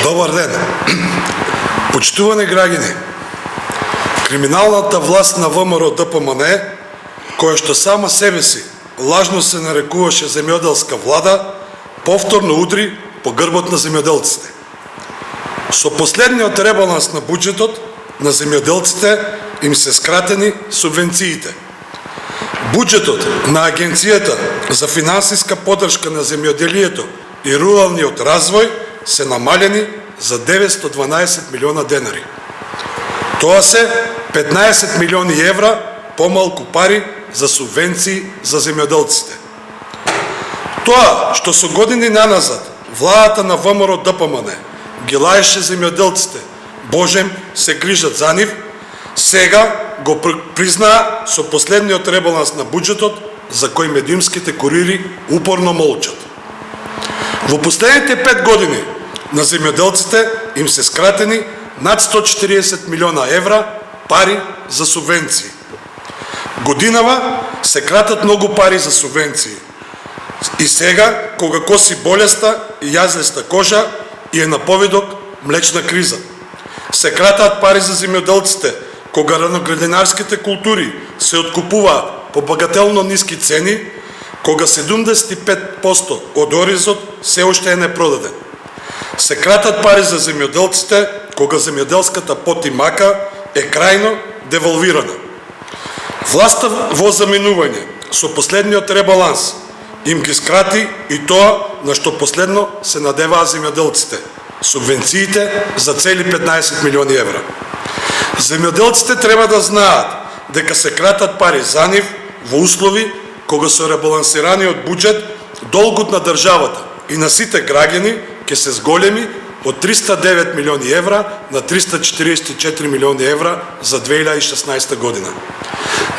Добар ден. Почитувани граѓани, криминалната власт на ВМРО ДПМН, која што сама себе си лажно се нарекуваше земјоделска влада, повторно удри по грбот на земјоделците. Со последниот ребаланс на буџетот на земјоделците им се скратени субвенциите. Буџетот на Агенцијата за финансиска поддршка на земјоделието и руралниот развој се намалени за 912 милиона денари. Тоа се 15 милиони евра помалку пари за субвенции за земјоделците. Тоа што со години наназад владата на ВМРО ДПМН ги лаеше земјоделците, божем се грижат за нив, сега го признаа со последниот ребаланс на буџетот, за кој медиумските курири упорно молчат. Во последните 5 години на земјоделците им се скратени над 140 милиона евра пари за субвенции. Годинава се кратат многу пари за субвенции. И сега, кога коси болеста и јазлеста кожа и е на повидок млечна криза. Се кратат пари за земјоделците, кога раноградинарските култури се откупуваат по багателно ниски цени, кога 75% од оризот се уште е непродаден. Се кратат пари за земјоделците, кога земјоделската пот и мака е крајно девалвирана. Власта во заминување со последниот ребаланс им ги скрати и тоа на што последно се надеваа земјоделците – субвенциите за цели 15 милиони евра. Земјоделците треба да знаат дека се кратат пари за нив во услови кога со ребалансираниот буџет долгот на државата и на сите граѓани ќе се зголеми од 309 милиони евра на 344 милиони евра за 2016 година.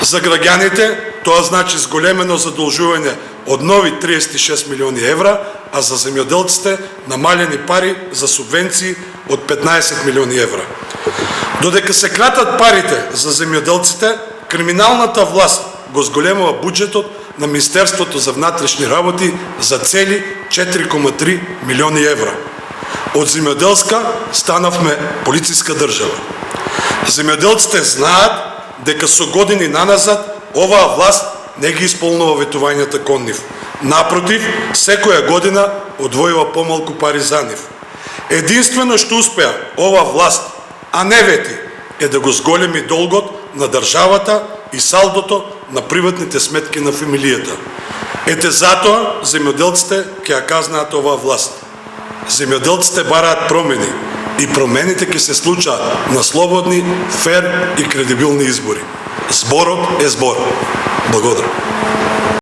За граѓаните тоа значи зголемено задолжување од нови 36 милиони евра, а за земјоделците намалени пари за субвенции од 15 милиони евра. Додека се кратат парите за земјоделците, криминалната власт го зголемува буџетот на Министерството за внатрешни работи за цели 4,3 милиони евра. Од земјоделска станавме полициска држава. Земјоделците знаат дека со години наназад оваа власт не ги исполнува ветувањата кон нив. Напротив, секоја година одвојува помалку пари за нив. Единствено што успеа ова власт, а не вети, е да го зголеми долгот на државата и салдото на приватните сметки на фамилијата. Ете затоа земјоделците ќе ја казнаат оваа власт. Земјоделците бараат промени и промените ќе се случаат на слободни, фер и кредибилни избори. Зборот е збор. Благодарам.